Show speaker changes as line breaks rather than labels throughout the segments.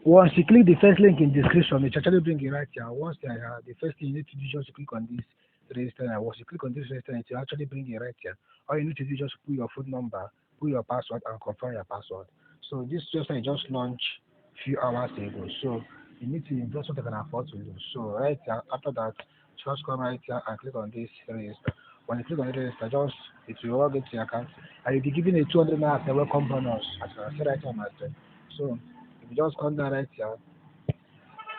Once you click the first link in description, it actually bring you right here. Once the first thing you need to do is just click on this register. And once you click on this register, it will actually bring you right here. All you need to do is just put your phone number, put your password, and confirm your password. So this website just launched few hours ago. So you need to invest what you can afford to lose. So right here, after that, just come right here and click on this register. When you click on the register, just it will log into your account, and you'll be given a 200 naira as a welcome bonus, as you can see right here on my screen. So if you just come down right here,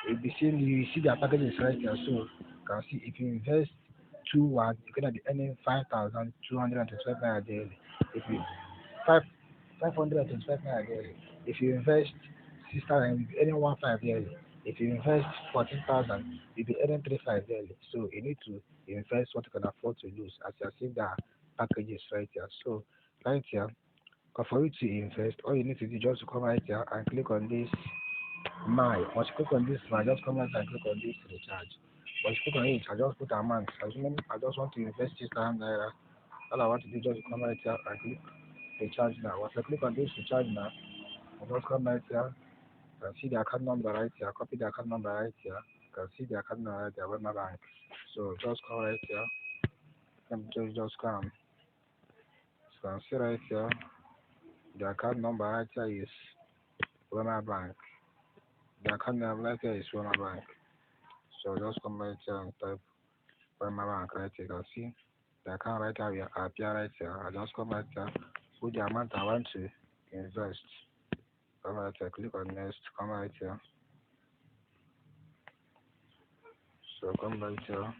you'll be seeing you see their packages right here. So you can see if you invest 2-1, you're gonna be earning 5,225 naira daily. If you five 525 naira daily. If you invest 6,000, you'll be earning 1,500 daily. If you invest 14,000, you'll be earning 3,500 daily. So you need to invest what you can afford to lose, as you see the packages right here. So right here, for you to invest, all you need to do is just to come right here and click on this my. Once you click on this my, just come out and click on this recharge. Once you click on it, I just put amount. Assuming I just want to invest 6,000 naira, all I want to do is just come right here and click recharge now. Once I click on this recharge now, I just come right here. You can see the account number right here. Copy the account number right here. You can see the account number right there with my bank. So just come right here. Let me just come. So you can see right here. The account number right here is Wema Bank. The account number right here is Wema Bank. So just come right here and type Wema Bank right here. You can see the account right here will appear right here. I just come right here, put the amount I want to invest. Come right here, click on next, come right here. So come right here.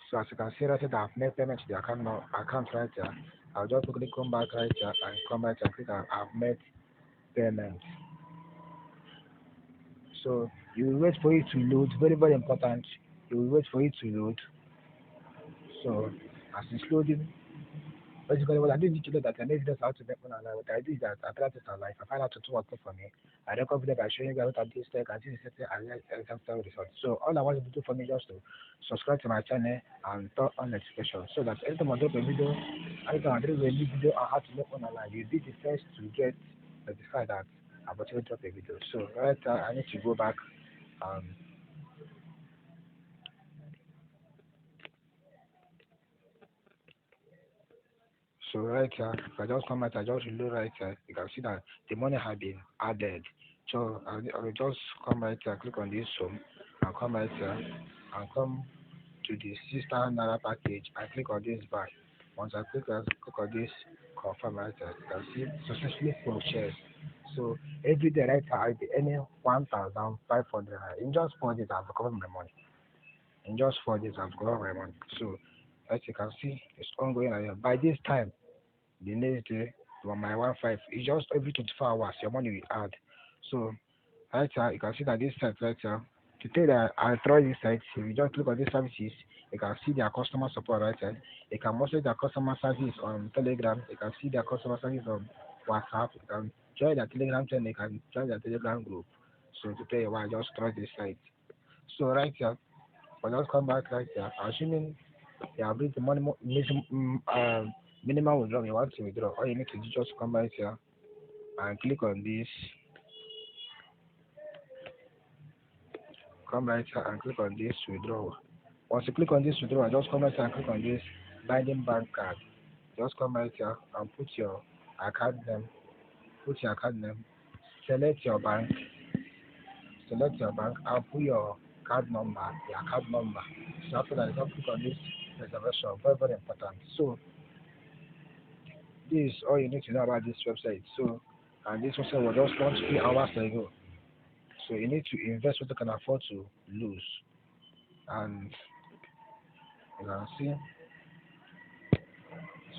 So as you can see right here, I've made payment to the account right here. I'll just quickly come back right here and come right here and click on I've made payment. So you will wait for it to load. Very, very important. You will wait for it to load. So as it's loading, basically what I do is to that I make videos how to make money online. What I do is that I practice on life. I find out to do working for me. I record video by showing you guys what I do step and see the setting and exam style results. So all I want you to do for me is just to subscribe to my channel and turn on notifications so that anytime I drop a video, anytime I drop a new video on how to make money online, you'll be the first to get notified that I've actually dropped a video. So right now I need to go back. Um, So right here, if I just come out, I just reload right here, you can see that the money has been added. So I will just come right here, click on this sum, and come right here, and come to the 6,000 naira package, and click on this buy. Once I click on this confirm right here, you can see successfully purchased. So every day right here, I'll be earning 1,500 in just 4 days. I've recovered my money. In just 4 days, I've recovered my money. So as you can see, it's ongoing. And by this time, the next day, from my 1.5, it's just every 24 hours your money will add. So right here, you can see that this site right here. To tell that I try this site, if you just click on these services, you can see their customer support right here. You can message their customer service on Telegram. You can see their customer service on WhatsApp. You can join their Telegram channel. You can join their Telegram group. So to tell you why I just try this site. So right here, I'll just come back right here. Assuming you have reached the minimum withdrawal you want to withdraw, all you need to do is just come right here and click on this. Come right here and click on this withdrawal. Once you click on this withdrawal, just come right here and click on this binding bank card. Just come right here and put your account name. Put your account name. Select your bank. Select your bank and put your card number, your account number. So after that, you can click on this reservation. Very, very important. So this is all you need to know about this website. So, and this website was just launched 3 hours ago. So you need to invest what you can afford to lose. And you can see.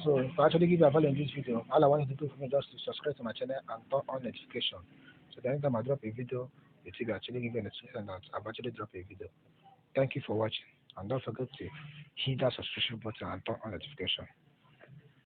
So if I actually give you a value in this video, all I want you to do for me is just to subscribe to my channel and turn on notification. So that anytime I drop a video, it will actually give you a notification that I've actually dropped a video. Thank you for watching. And don't forget to hit that subscription button and turn on notification.